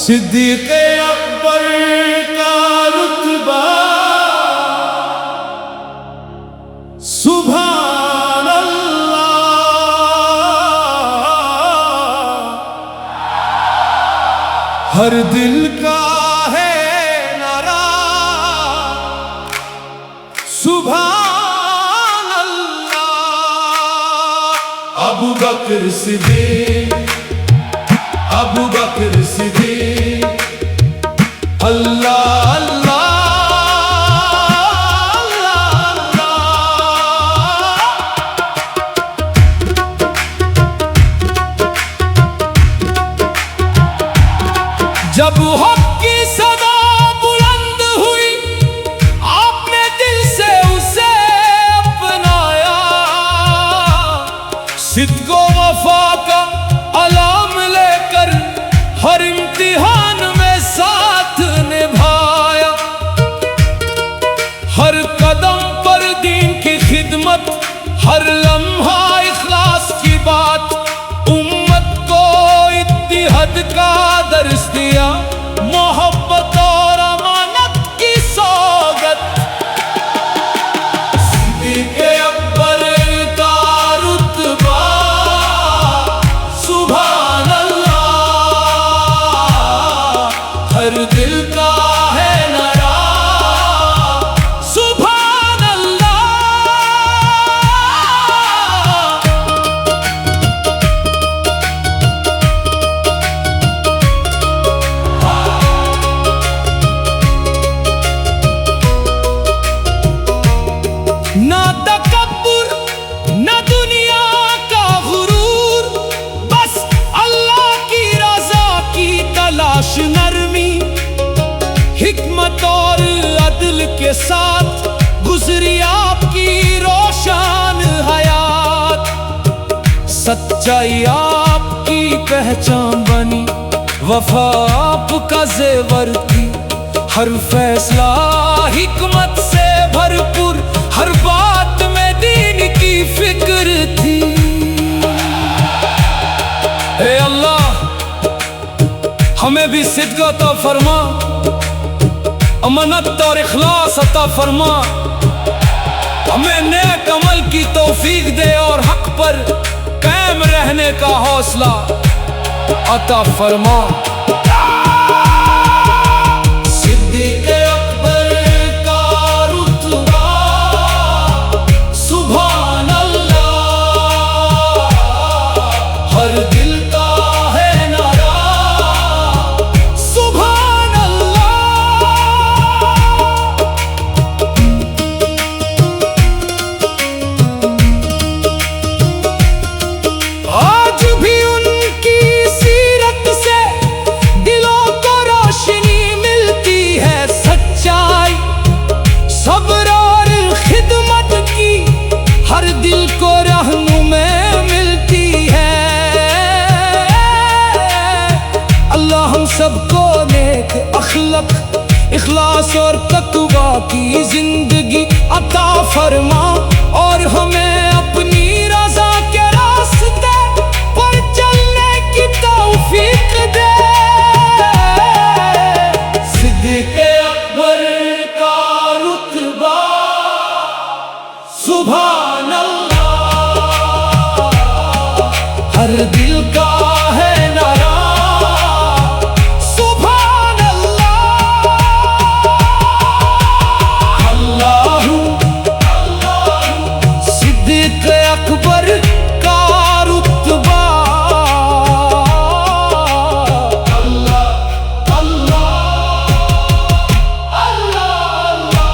सिद्दीक़े अकबर का रुतबा सुभान अल्लाह, हर दिल का है नारा सुभान अल्लाह। अबू बकर सिद्दीक़, अबू बकर सिद्दीक़, अल्लाह अल्लाह अल्लाह अल्लाह। जब हक की सदा बुलंद हुई, आपने दिल से उसे अपनाया। सिद्क़ व वफ़ा का अलाम लेकर हर इम्तिहान में साथ निभाया। हर कदम पर दीन की खिदमत, हर लम्हा इखलास की बात। उम्मत को इत्तिहाद का दर्स दिया, मोहब्बत और अमानत की सौगत। सिद्दीक़े अकबर का रुतबा सुभान अल्लाह, हर दिल का है नारा सुभान अल्लाह। ना तकब्बुर ना दुनिया का गुरूर, बस अल्लाह की रज़ा की तलाश नरमी। हिकमत और अदल के साथ गुजरी आपकी रोशन हयात। सच्चाई आपकी पहचान बनी, वफा आपका ज़ेवर थी। हर फैसला हिकमत से भरपूर, हर बात में दीन की फिक्र थी। ए अल्लाह, हमें भी सिद्क़ अता फरमा, अमानत और इखलास अता फरमा। हमें नेक अमल की तौफीक दे और हक पर कायम रहने का हौसला अता फरमा। सिद्दीक़े अकबर का रुतबा सुभान अल्लाह, हर दिल का है नारा सुभान अल्लाह। आज भी उनकी सीरत से दिलों को रोशनी मिलती है। सच्चाई, सब्र और खिदमत की हर दिल को रहनुमाई मिलती है। अल्लाह हम सबको नेक अखलाक, इखलास और तक़वा की जिंदगी अता फरमा, और हमें अपनी रज़ा के रास्ते पर चलने की तौफीक दे। सिद्दीक़े अकबर का रुतबा सुभान अल्लाह, हर दिल का है नारा सुभान अल्लाह। अल्लाहू अल्लाहू, सिद्दीक़े अकबर का रुतबा अल्लाह अल्लाह अल्लाह अल्लाह।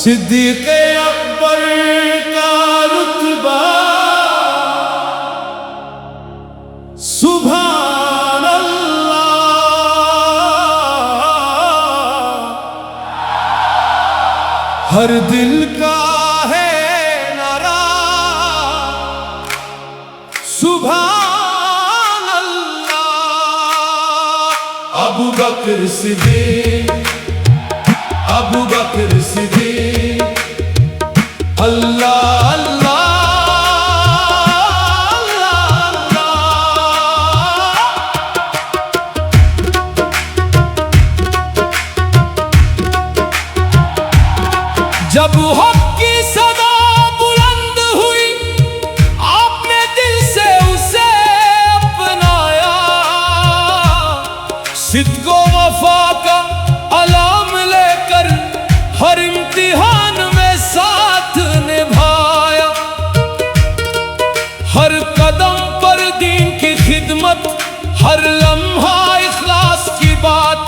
सिद्दीक़े अकबर का रुतबा सुभान अल्लाह, हर दिल का है नारा सुभान अल्लाह। अबू बकर सिद्दीक़, अबू बकर सिद्दीक़, अल्लाह अल्लाह जब हक की सदा बुलंद हुई, आपने दिल से उसे अपनाया। सिद्क़ व वफ़ा का अलाम लेकर हर इम्तिहान में साथ निभाया। हर कदम पर दीन की खिदमत, हर लम्हा इखलास की बात,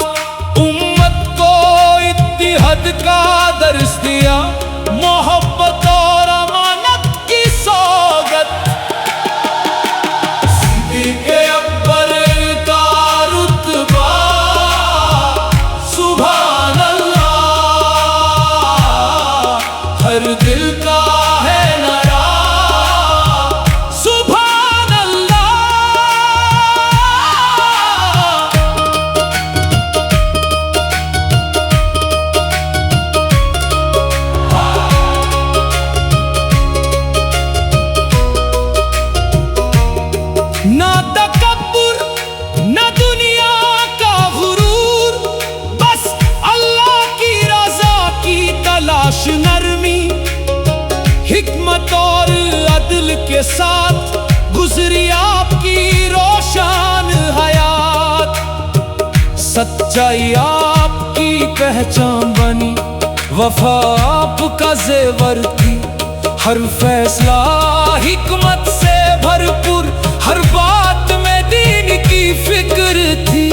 उम्मत को इत्तिहाद का दर्स दिया, मोहब्बत और अमानत की सौगत। सिद्दीक़ अकबर का रुतबा सुभान अल्लाह, हर दिल का है नारा सुभान अल्लाह। ना तकब्बुर ना दुनिया का गुरूर, बस अल्लाह की रज़ा की तलाश, नरमी हिकमत और अदल के साथ गुजरी आपकी रोशन हयात। सच्चाई आपकी पहचान बनी, वफा आपका ज़ेवर थी, हर फैसला हिकमत से भरपूर, हर बात में दीन की फिक्र थी।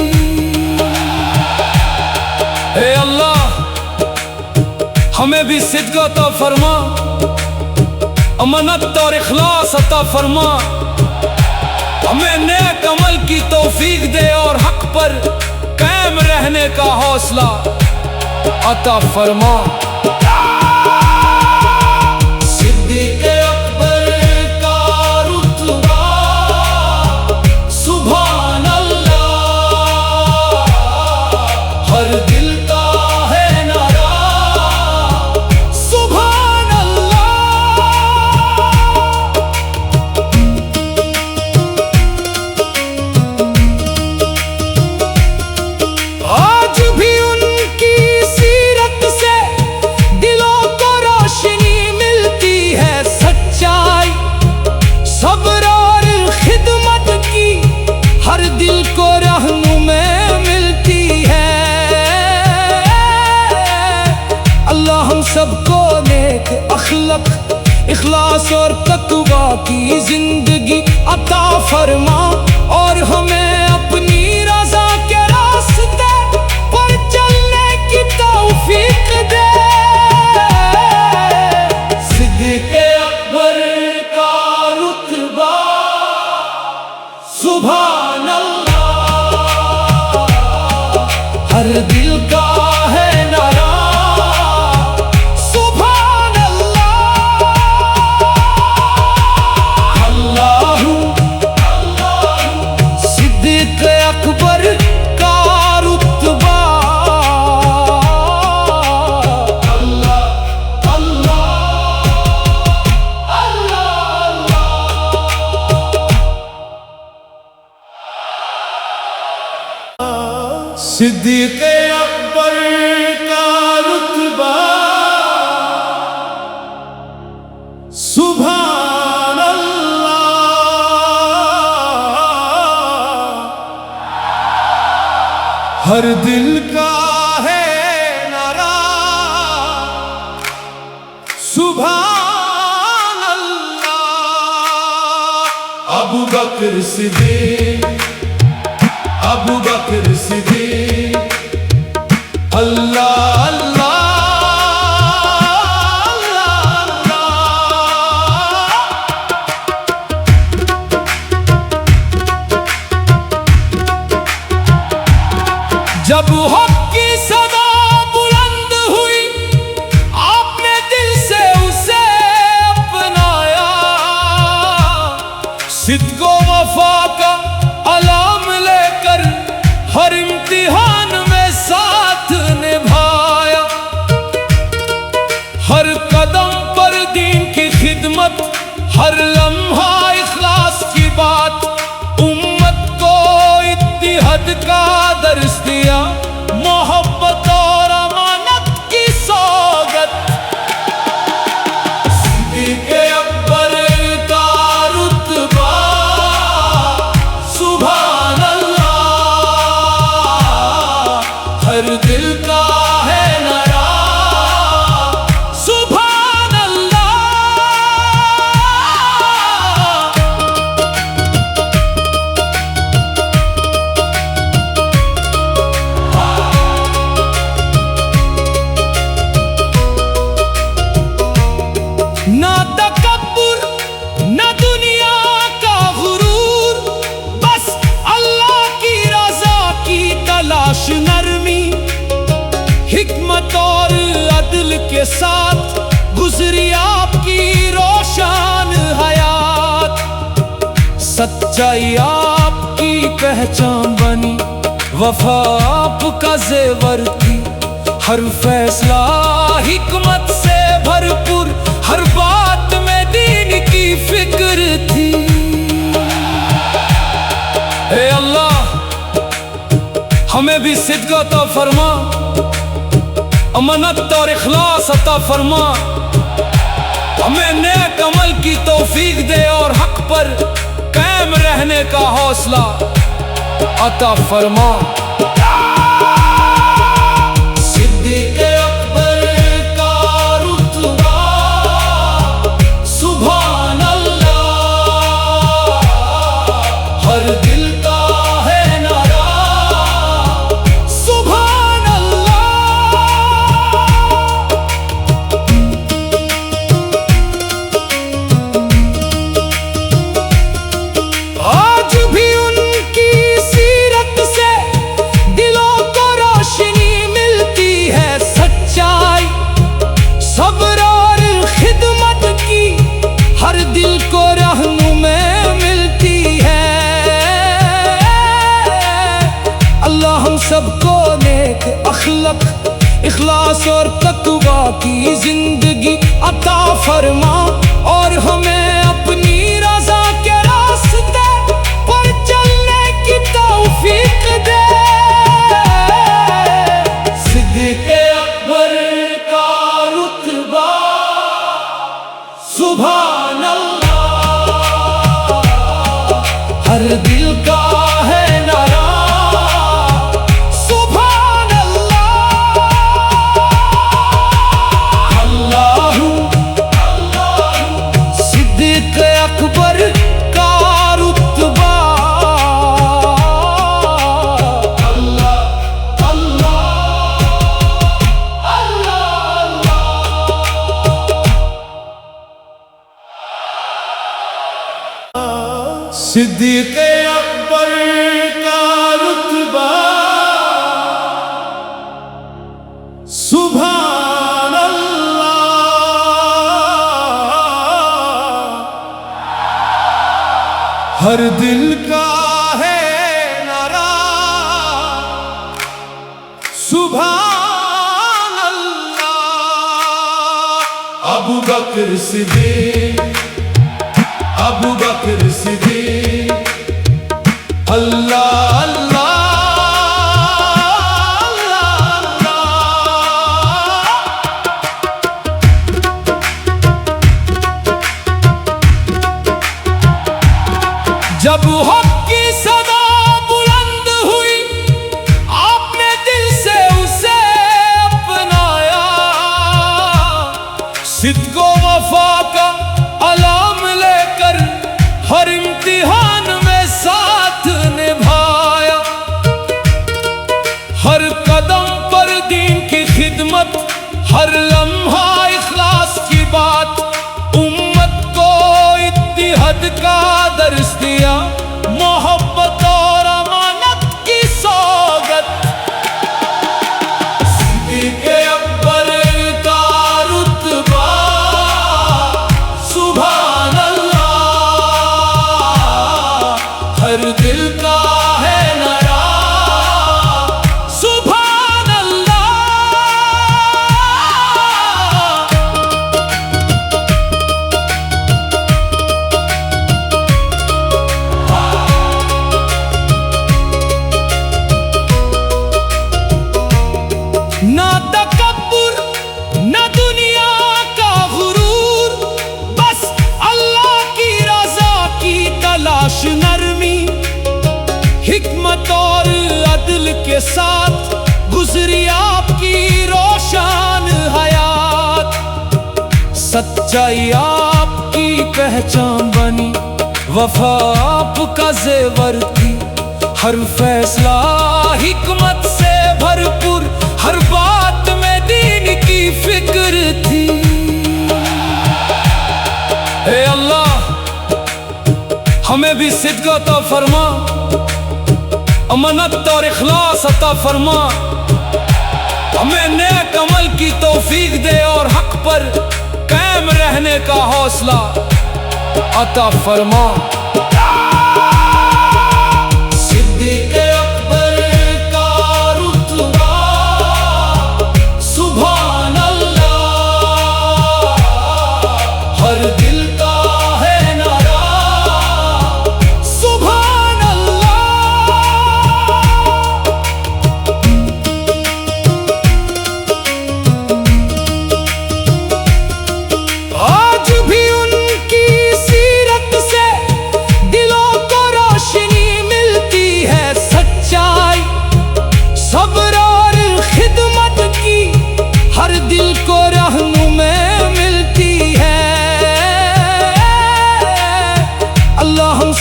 ए अल्लाह, हमें भी सिद्क़ अता फरमा, अमानत और इखलास अता फरमा, हमें नेक अमल की तौफीक दे और हक पर कायम रहने का हौसला अता फरमा। सिद्दीक़ अकबर का रुतबा सुभान अल्लाह, हर दिल का है नारा सुभान अल्लाह। आज भी उनकी सीरत से दिलों को रोशनी मिलती है, सच्चाई सब्र और खिदमत की हर दिल को रहनुमाई मिलती है। अल्लाह हम सबको नेक अखलाक, इखलास और तक़वा की जिंदगी अता फरमा, और हमें अपनी रज़ा के रास्ते पर चलने की तौफीक दे। सिद्दीक़ अकबर का रुतबा सुभान अल्लाह, हर दिल का है नारा सुभान अल्लाह। अल्लाहू सिद्दीक़ अकबर का रुतबा अल्लाह अल्लाह अल्लाह। सिद्दीक़ अकबर का रुतबा सुभान अल्लाह, हर दिल का है नारा सुभान अल्लाह। अबू बकर सिद्दीक़, अबू बकर सिद्दीक़, अल्लाह अल्लाह अल्लाह अल्लाह। जब हक की सदा बुलंद हुई, आपने दिल से उसे अपनाया। सिद्क़ व वफ़ा का अलाम लेकर हर इम्तिहान में साथ निभाया। हर कदम पर दीन की खिदमत, हर लम्हा इखलास की बात, उम्मत को इत्तिहाद का दर्स दिया, मोहब्बत और अमानत की सौगत। सच्चाई आपकी पहचान बनी, वफा आपका जेवर थी। हर फैसला हिकमत से भरपूर, हर बात में दीन की फिक्र थी। ए अल्लाह हमें भी सिद्क़ अता फरमा, अमानत और इखलास अता फरमा। हमें नेक अमल की तौफीक दे और हक पर कायम रहने का हौसला अता फरमा। सिद्दीक़ अकबर का रुतबा सुभान अल्लाह, हर दिल का है नारा सुभान अल्लाह। आज भी उनकी सीरत से दिलों को रोशनी मिलती है, सच्चाई सब्र और खिदमत की हर दिल को रहनुमाई मिलती है। अल्लाह हम सबको नेक अखलाक, इखलास और तक़वा की जिंदगी अता फरमा, और हमें अपनी रज़ा के रास्ते पर चलने की तौफीक दे। सिद्दीक़ अकबर का रुतबा सुभान अल्लाह, हर दिल का है नारा सुभान अल्लाह। अल्लाहू सिद्दीक़ अकबर का रुतबा अल्लाह अल्लाह अल्लाह। सिद्दीक़ अकबर का रुतबा सुभान अल्लाह, हर दिल का है नारा सुभान अल्लाह। अबू बकर सिद्दीक़, अबू बकर सिद्दीक़, अल्लाह अल्लाह अल्लाह अल्लाह। जब हक की सदा बुलंद हुई, आपने दिल से उसे अपनाया, सिद्क़ व वफा का अलाम लेकर हर इम्तिहान में साथ निभाया। हर कदम पर दीन की खिदमत, हर लम्हा इखलास की बात, उम्मत को इत्तिहाद का दर्स दिया, मोहब्बत और अमानत की सौगत। सिद्दीक़ अकबर का रुतबा सुभान अल्लाह, हर दिल का है नारा सुभान अल्लाह। ना तकब्बुर ना दुनिया का गुरूर, बस अल्लाह की रज़ा की तलाश, नरमी हिकमत और अदल के साथ गुजरी आपकी रोशन हयात। सच्चाई आपकी पहचान बनी, वफा आपका जेवर थी। हर फैसला हिकमत से भरपूर, हर बात में दीन की फिक्र थी। ए अल्लाह हमें भी सिद्क़ अता फरमा, अमानत और इखलास अता फरमा। हमें नेक अमल की तौफीक दे और हक पर कायम रहने का हौसला अता फरमा।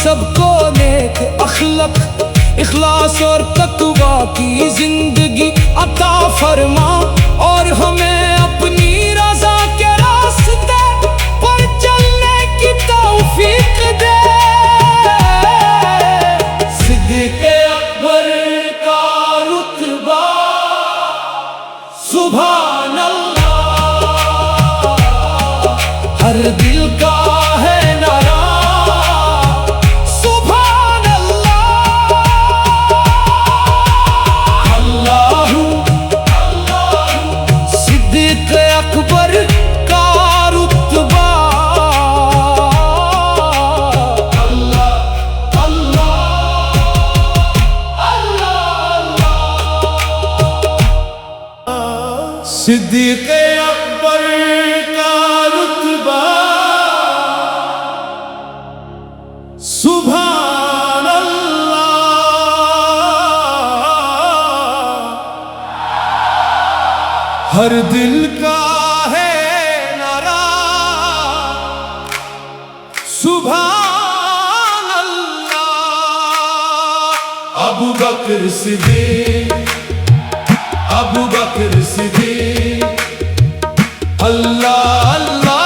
सबको नेक अखलक, इखलास और तक़वा की जिंदगी अता फरमा, और हमें अपनी रज़ा के रास्ते पर चलने की तौफीक दे। सिद्दीक़ अकबर का रुतबा सुभान अल्लाह, हर दिल का है नारा सुभान अल्लाह। अल्लाहू अल्लाहू सिद्दीक़ अकबर का रुतबा अल्लाह अल्लाह अल्लाह। सिद्दीक़ अकबर का रुतबा सुभान अल्लाह, हर दिल का है नारा सुभान अल्लाह। अबू बकर सिद्दीक़, अबू बकर सिद्दीक़, अल्लाह अल्लाह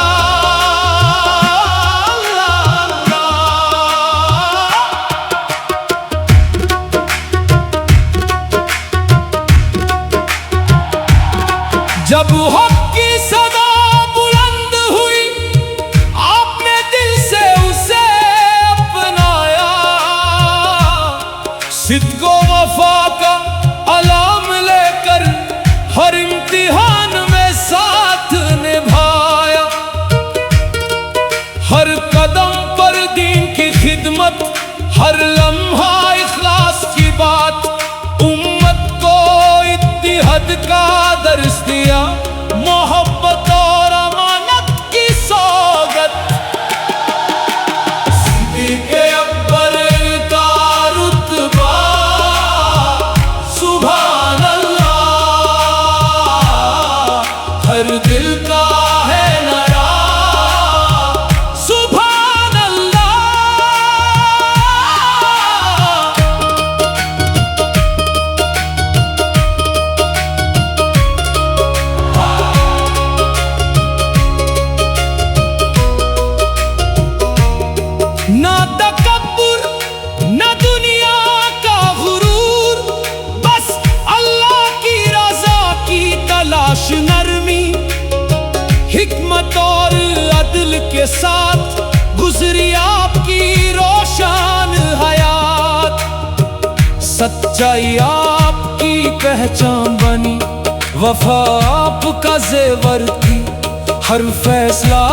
जब हक की सदा बुलंद हुई, आपने दिल से उसे अपनाया, सिद्क़ व वफ़ा का अलाम लेकर हर इम्तिहान में साथ निभाया। हर कदम पर दीन की खिदमत, हर लम्हा इखलास की बात, उम्मत को इत्तिहाद का दर्स दिया, मोहब्बत और अमानत की सौगत। सिद्दीक़ अकबर का रुतबा सुभान अल्लाह, हर दिल का है नारा सुभान अल्लाह। ना तकब्बुर ना दुनिया का गुरूर, बस अल्लाह की रज़ा की तलाश, नरमी हिकमत और अदल के साथ गुजरी आपकी रोशन हयात। सच्चाई आपकी पहचान बनी, वफा आपका ज़ेवर थी, हर फैसला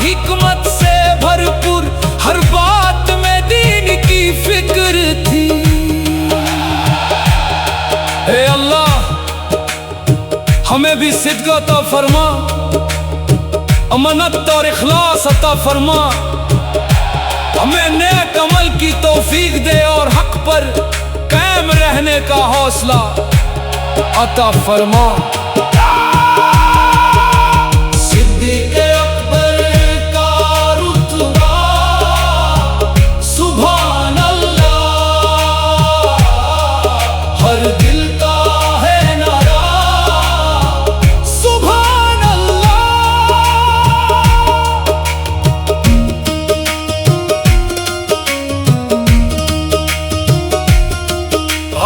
हिकमत से भरपूर, हर बात में दीन की फिक्र थी। ए अल्लाह हमें भी सिद्क़ अता फरमा, अमानत और इखलास अता फरमा, हमें नेक अमल की तौफीक दे और हक पर कायम रहने का हौसला अता फरमा। सिद्दीक़ अकबर का रुतबा सुभान अल्लाह, हर दिल का है नारा सुभान अल्लाह।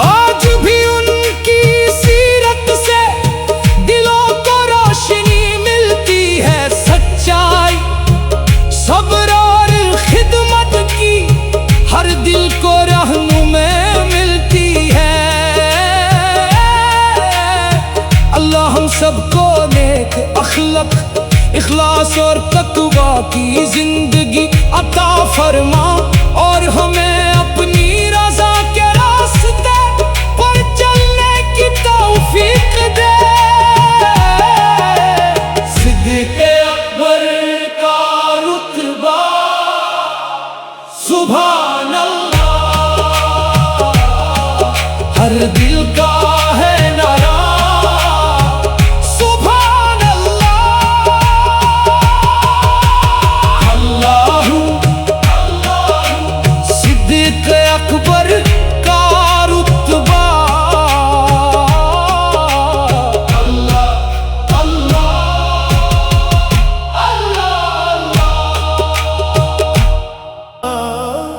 आज भी उनकी सीरत से दिलों को रोशनी मिलती है, सच्चाई सब्र और खिदमत की हर दिल को रहनुमाई मिलती है। अल्लाह हम सबको नेक अखलक, इखलास और तक़वा की जिंदगी अता फरमा, और हमें अपनी रज़ा के रास्ते पर चलने की तौफीक दे। सिद्दीक़ अकबर का रुतबा सुभान अल्लाह, हर दिल का है नारा सुभान अल्लाह। अल्लाहू अल्लाहू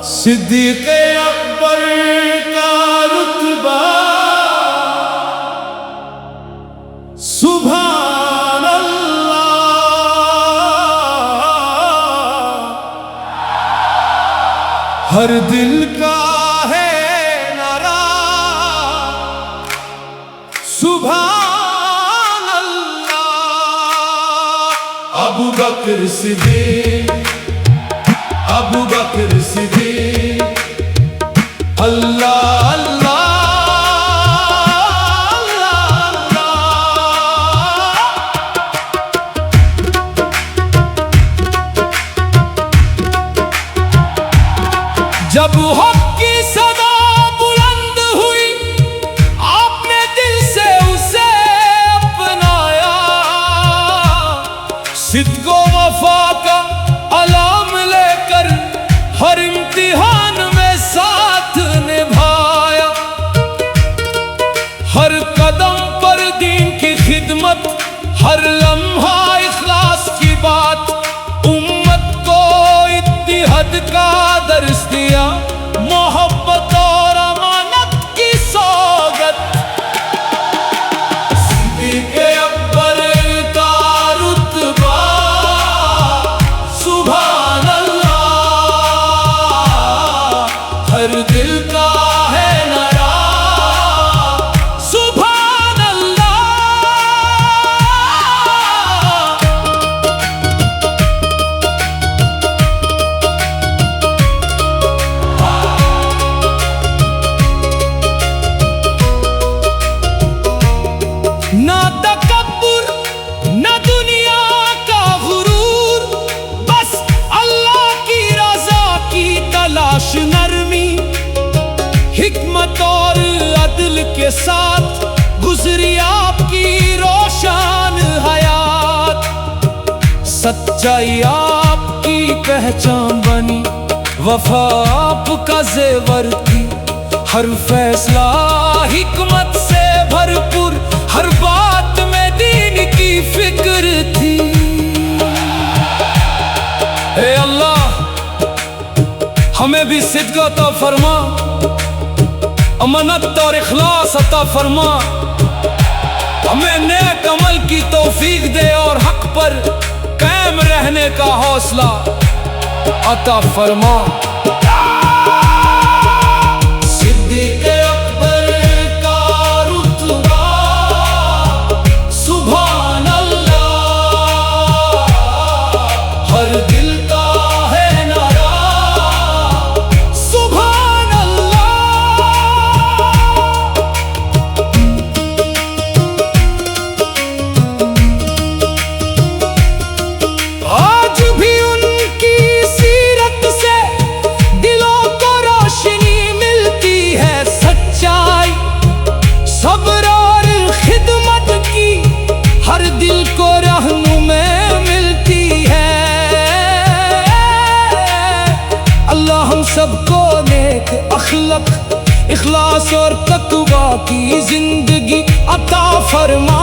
सिद्दीक़ अकबर का रुतबा सुभान अल्लाह। हर दिल का है नारा सुभान अल्लाह। अबू बकर सिद्दीक़, अबू बकर सिद्दीक़, अल्लाह अल्लाह अल्लाह अल्लाह। जब हक की सदा बुलंद हुई, आपने दिल से उसे अपनाया। सिद्क़ व वफ़ा का अलाम लेकर हर इम्तिहान में साथ निभाया। हर कदम पर दीन की खिदमत, हर लम्हा इखलास की बात। उम्मत को इत्तिहाद का दर्स दिया, मोहब्बत और अमानत की सौगत। सिद्दीक़ अकबर का रुतबा सुभान अल्लाह। हर दिल का है नारा सुभान अल्लाह। ना तकब्बुर ना दुनिया का गुरूर, बस अल्लाह की रज़ा की तलाश नरमी। हिकमत और अदल के साथ गुजरी आपकी रोशन हयात। सच्चाई आपकी पहचान बनी, वफा आपका ज़ेवर थी। हर फैसला हिकमत से भरपूर, हर बात में दीन की फिक्र थी। ए अल्लाह, हमें भी सिद्क़ अता फरमा, अमानत और इखलास अता फरमा। हमें नेक अमल की तौफीक दे और हक पर कायम रहने का हौसला अता फरमा। सिद्दीक़ अकबर का रुतबा सुभान अल्लाह। हर दिल का है नारा सुभान अल्लाह। आज भी उनकी सीरत से दिलों को रोशनी मिलती है। सच्चाई, सब्र और खिदमत की हर दिल को रहनुमाई मिलती है। अल्लाह हम सबको नेक अखलाक, इखलास और तक़वा की जिंदगी अता फरमा।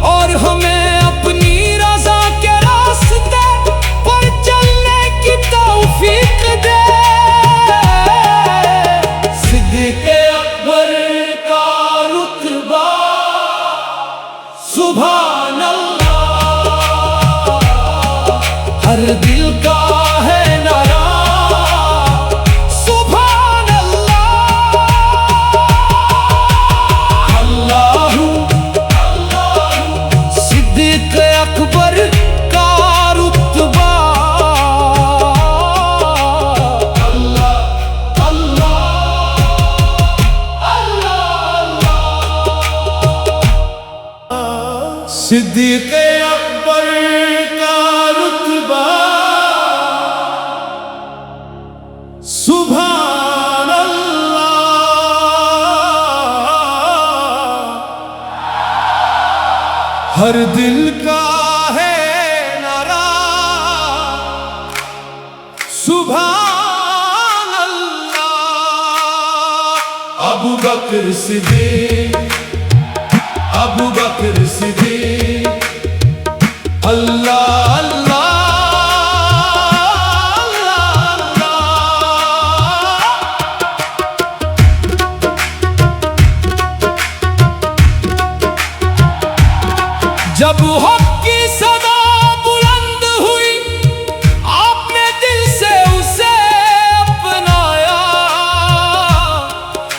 और हमें अपनी रज़ा के रास्ते पर चलने की तौफीक दे। सिद्दीक़ अकबर का रुतबा सुभान अल्लाह। हर दिल का है नारा सुभान अल्लाह। अल्लाहू अल्लाहू। सिद्दीक़ अकबर का रुतबा अल्लाह अल्लाह अल्लाह। सिद्दीक़ अकबर का रुतबा सुभान अल्लाह। हर दिल का है नारा सुभान अल्लाह। अबू बकर सिद्दीक़, अबू बकर सिद्दीक़, अल्लाह अल्लाह अल्लाह अल्लाह। जब हक की सदा बुलंद हुई, आपने दिल से उसे अपनाया।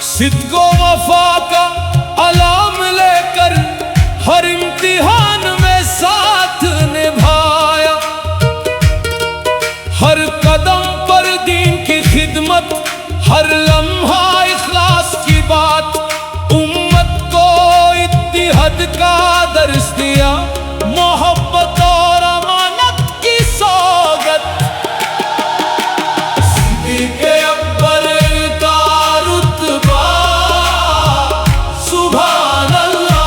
सिद्क़ व वफ़ा का अलाम लेकर हर इम्तिहान में साथ निभाया। हर कदम पर दीन की खिदमत, हर लम्हा इखलास की बात, उम्मत को इत्तिहाद का दर्स दिया, मोहब्बत और अमानत की सौगत। सिद्दीक़ अकबर का रुतबा सुभान अल्लाह,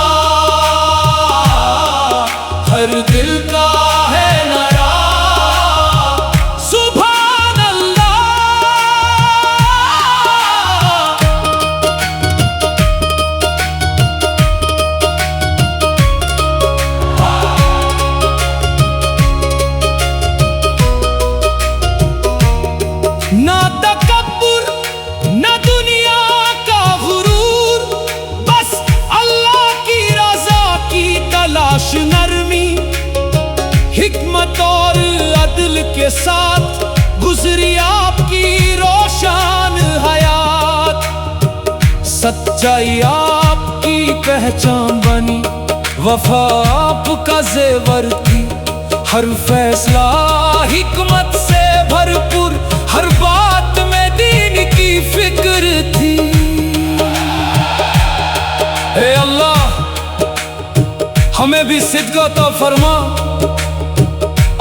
हर दिल का है नरा सुभान अल्लाह। ना तकब्बुर ना दुनिया का गुरूर, बस अल्लाह की रज़ा की तलाश, नरमी हिकमत और अदल के साथ गुजरी आपकी रोशन हयात। सच्चाई आपकी पहचान बनी, वफा आपका ज़ेवर थी, हर फैसला हिकमत से भरपूर, हर बात में दीन की फिक्र थी। ए अल्लाह, हमें भी सिद्क़ अता फरमा,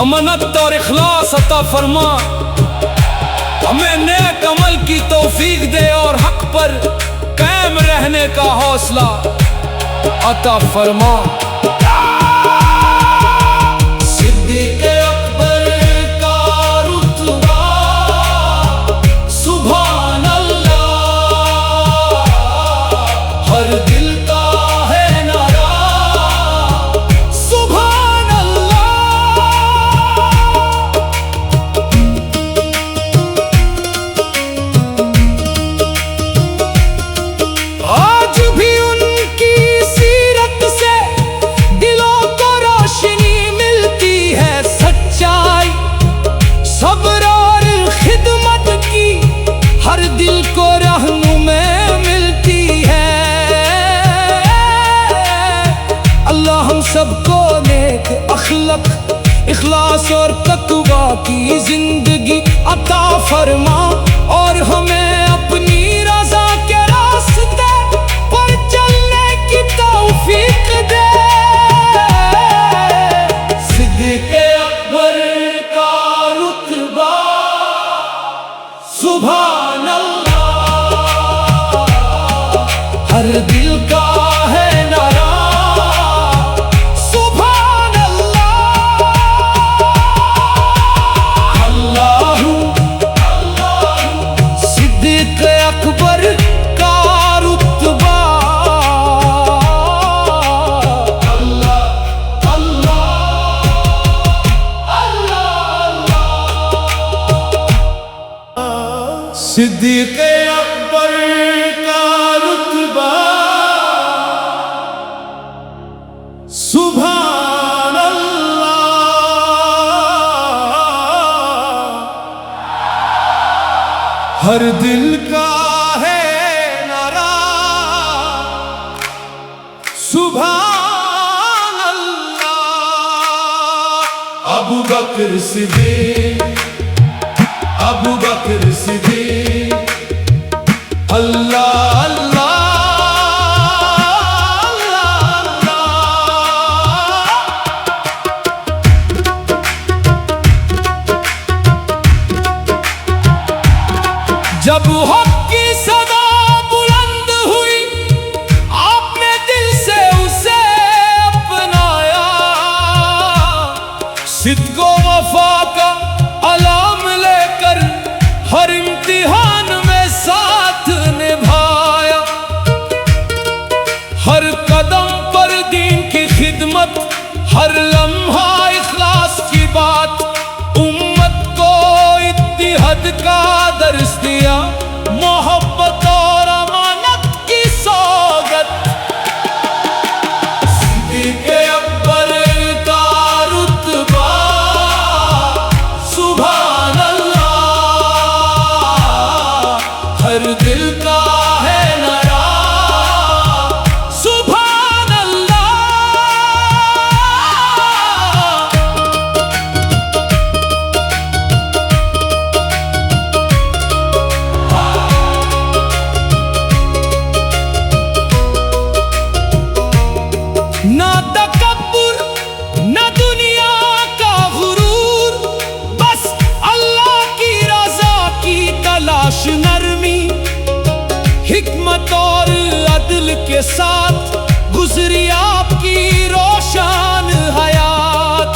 अमानत और इखलास अता फरमा। हमें नेक अमल की तौफीक दे और हक पर कायम रहने का हौसला अता फरमा। सिद्दीक़ अकबर का रुतबा सुभान अल्लाह, हर दिल का है नारा सुभान अल्लाह। आज भी उनकी सीरत से दिलों को रोशनी मिलती है, सच्चाई सब्र और खिदमत की हर दिल को रहनुमाई मिलती है। अल्लाह हम सबको नेक अखलाक, इखलास और तक़वा की जिंदगी अता फरमा, और हमें अपनी रज़ा के रास्ते पर चलने की तौफीक दे। सिद्दीक़ अकबर का रुतबा सुभान अल्लाह, हर दिल का है नारा सुभान अल्लाह। अल्लाहू सिद्दीक़ अकबर का रुतबा अल्लाह अल्लाह। सिद्दीक़ अकबर का रुतबा सुभान अल्लाह, हर दिल का है नारा सुभान अल्लाह। अबू बकर सिद्दीक़, अबू बकर सिद्दीक़, अल्लाह अल्लाह अल्लाह अल्लाह। जब हक की सदा बुलंद हुई, आपने दिल से उसे अपनाया। सिद्क़ व वफ़ा का अलाम लेकर हर इम्तिहान में साथ निभाया। हर कदम पर दीन की खिदमत, हर लम्हा इखलास की बात, उम्मत को इत्तिहाद का दर्स दिया, मोहब्बत और अमानत की सौगत। सिद्दीक़ अकबर के साथ गुजरी आपकी रोशन हयात।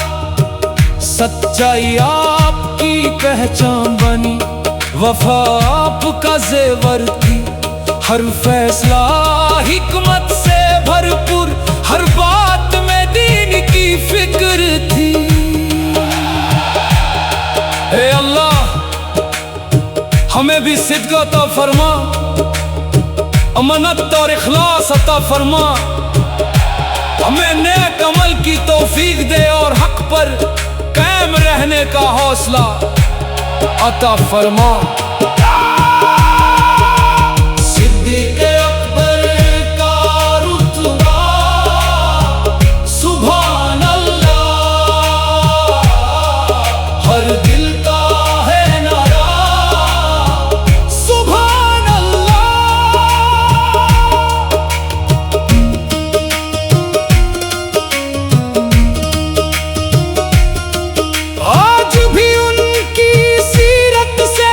सच्चाई आपकी पहचान बनी, वफा आपका जेवर थी। हर फैसला हिकमत से भरपूर, हर बात में दीन की फिक्र थी। ए अल्लाह, हमें भी सिद्क़ अता फरमा, अमनत और इखलास अता फरमा। हमें नेक अमल की तौफीक दे और हक पर कायम रहने का हौसला अता फरमा। सिद्दीक़ अकबर का रुतबा सुभान अल्लाह, हर दिल का है नारा सुभान अल्लाह। आज भी उनकी सीरत से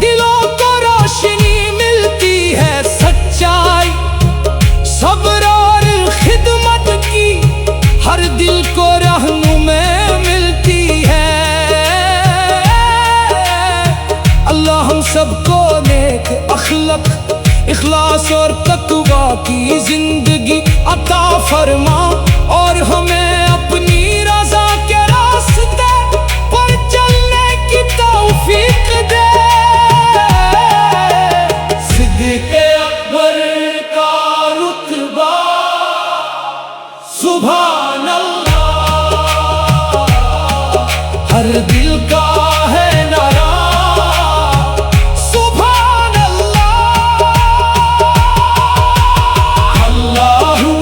दिलों को रोशनी मिलती है। सच्चाई, सब्र और खिदमत की हर दिल को रहनुमाई मिलती है। अल्लाह हम सबको नेक अखलाक, इखलास और तक़वा की जिंदगी अता फरमा, और हमें अपनी रज़ा के रास्ते पर चलने की तौफीक दे। सिद्दीक़ अकबर का रुतबा सुभान अल्लाह, हर दिल का है नारा सुभान अल्लाह। अल्लाहू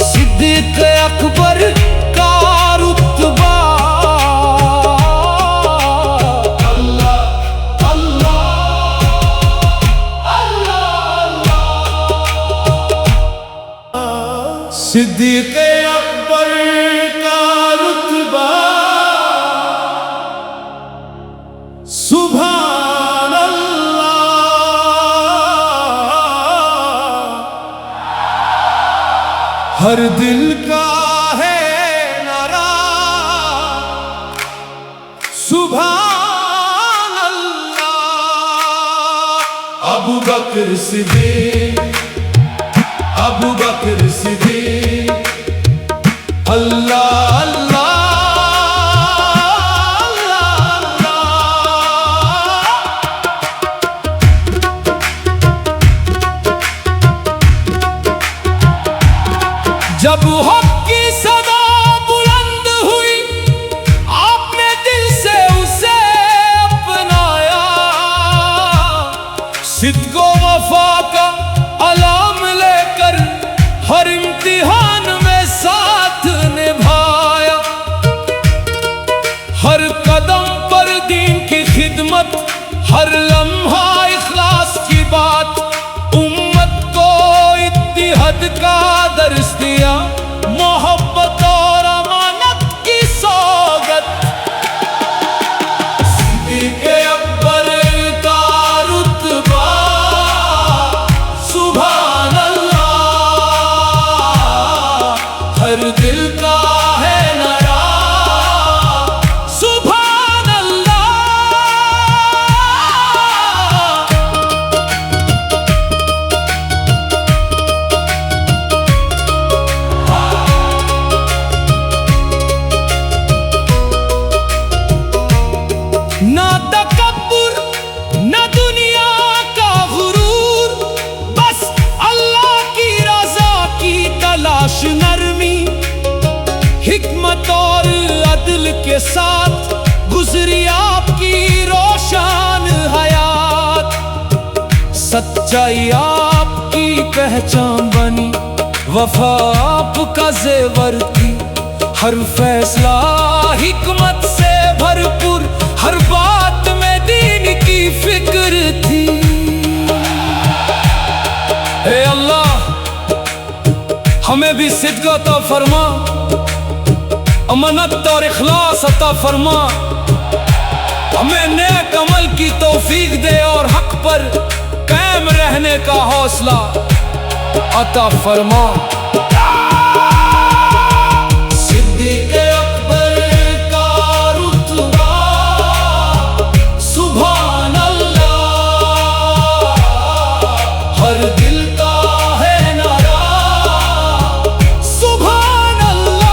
सिद्दीक़ अकबर का रुतबा अल्लाह अल्लाह अल्लाह। सिद्दीक़ अकबर का रुतबा सुभान अल्लाह, हर दिल का है नारा सुभान अल्लाह। अबू बकर सिद्दीक़, अबू बकर सिद्दीक़, अल्लाह अल्लाह जब हक की सदा बुलंद हुई, आपने दिल से उसे अपनाया। सिद्क़ व वफ़ा का अलाम लेकर हर इम्तिहान में साथ निभाया। हर कदम पर दीन की खिदमत, हर लम्हा इखलास की बात। उम्मत को इत्तिहाद का दर्स दिया, मोहब्बत और अमानत की सौगत। सिद्दीक़ अकबर का रुतबा सुभान अल्लाह, हर दिल का है नारा सुभान अल्लाह। ना तकब्बुर, ना दुनिया का गुरूर, बस अल्लाह की रज़ा की तलाश, नरमी हिकमत और अदल के साथ गुजरी आपकी रोशन हयात। सच्चाई आपकी पहचान बनी, वफा आपका जेवर थी। हर फैसला हिकमत से भरपूर, हर बात में दीन की फिक्र थी। ए अल्लाह, हमें भी सिद्क़ अता फरमा, अमनत और इखलास अता फरमा। हमें नेक अमल की तौफीक दे और हक पर कायम रहने का हौसला अता फरमा। सिद्दीक़ अकबर का रुतबा सुभान अल्लाह, हर दिल का है नारा सुभान अल्लाह।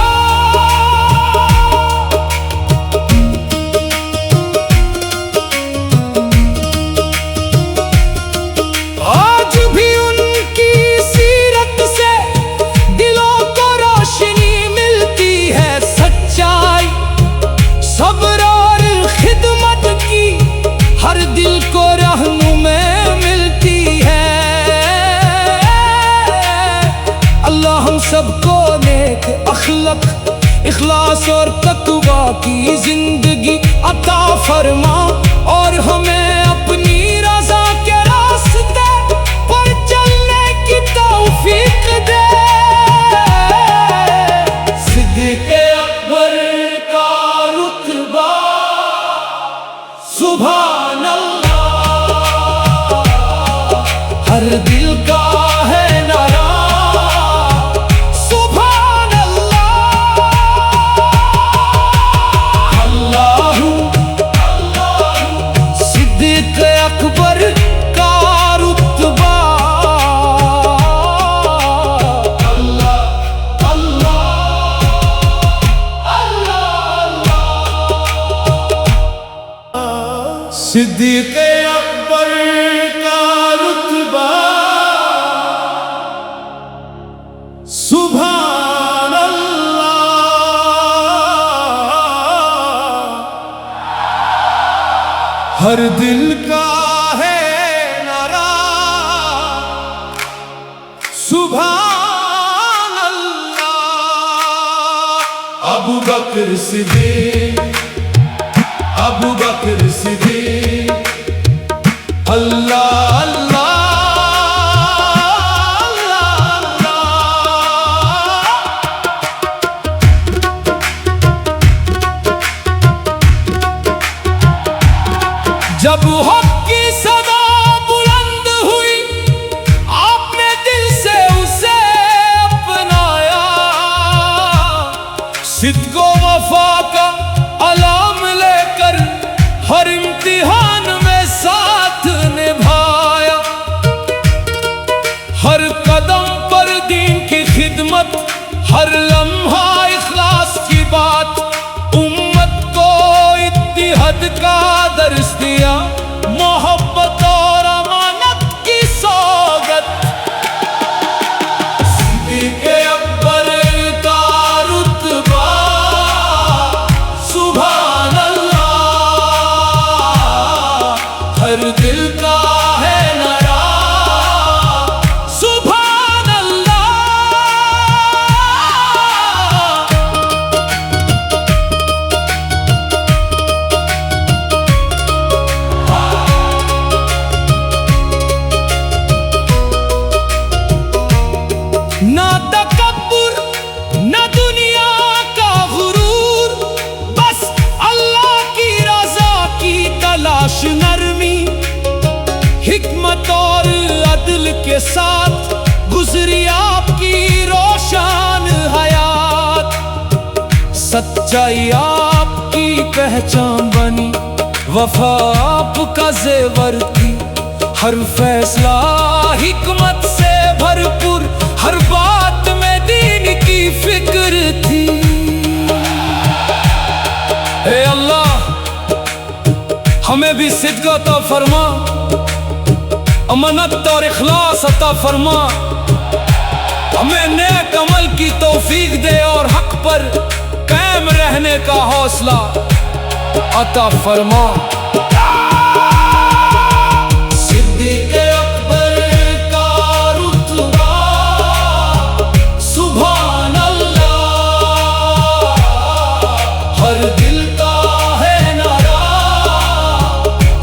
आज भी उनकी सीरत से दिलों को रोशनी मिलती है, सच्चाई सब्र और खिदमत की हर दिल को रहनुमा मिलती है। अल्लाह हम सबको नेक अखलक, इखलास और तक़वा की जिंदगी अता फरमा और हमें अपनी रज़ा के रास्ते पर चलने की तौफीक दे। सिद्दीक़ अकबर का रुतबा सुभान अल्लाह, हर दिल का है नारा सुभान अल्लाह। अल्लाहू सिद्दीक़ अकबर का रुतबा अल्लाह अल्लाह अल्लाह। सिद्दीक़ अकबर का रुतबा सुभान अल्लाह, हर दिल का है नारा सुभान अल्लाह। अबू बकर सिद्दीक़, अबू बकर सिद्दीक़ अल्लाह अल्लाह अल्लाह। जब हक़ की सदा बुलंद हुई, आपने दिल से उसे अपनाया, सिद्क़ व वफ़ा का अलाम लेकर हर इम्तिहान में साथ निभाया। हर कदम पर दीन की खिदमत, हर लम्हा इखलास की बात, उम्मत को इत्तिहाद का दर्स दिया, मोहब्बत और अमानत की सौगत। सिद्दीक़ अकबर का रुतबा सुभान अल्लाह, हर दिल का है नारा सुभान अल्लाह। ना तकब्बुर ना दुनिया का गुरूर, बस अल्लाह की रज़ा की तलाश, नरमी हिकमत और अदल के साथ गुजरी आपकी रोशन हयात। सच्चाई आपकी पहचान बनी, वफा आपका ज़ेवर थी, हर फैसला हिकमत से भरपूर, हर बात में दीन की फिक्र थी। ए अल्लाह हमें भी सिद्क़ अता फरमा, अमानत और इखलास अता फरमा, हमें नेक अमल की तौफीक दे और हक पर कायम रहने का हौसला अता फरमा। सिद्दीक़ अकबर का रुतबा सुभान अल्लाह, हर दिल का है नारा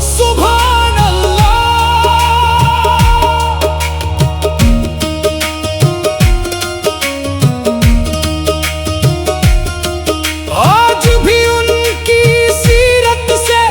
सुभान अल्लाह। आज भी उनकी सीरत से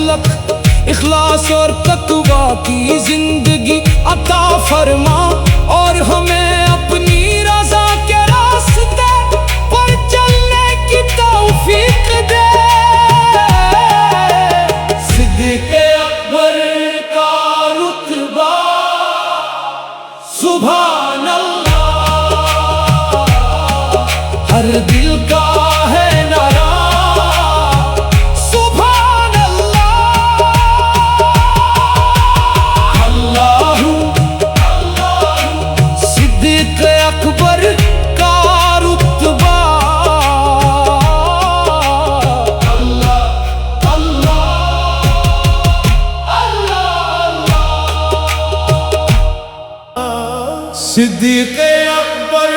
खलक, इखलास और तक़वा की जिंदगी अता फरमा, और हमें अपनी रज़ा के रास्ते पर चलने की तौफीक दे। सिद्दीक़ अकबर का रुतबा सुभान अल्लाह, हर दिल का है नारा सुभान अल्लाह। अल्लाहू अल्लाहू सिद्दीक़ अकबर का रुतबा अल्लाह अल्लाह। सिद्दीक़ अकबर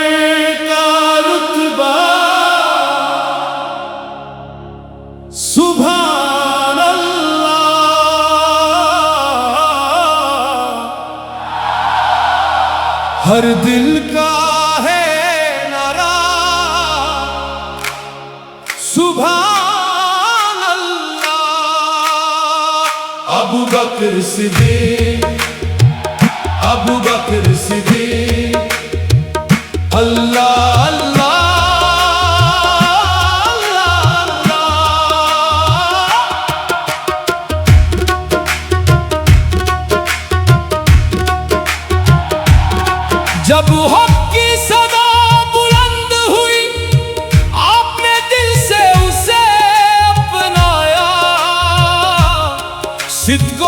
का रुतबा सुभान अल्लाह, हर दिल का है नारा सुभान अल्लाह। अबू बकर सिद्दीक़, अबू बकर सिद्दीक़, अल्लाह अल्लाह जब हक की सदा बुलंद हुई, आपने दिल से उसे अपनाया। सिद्दीक़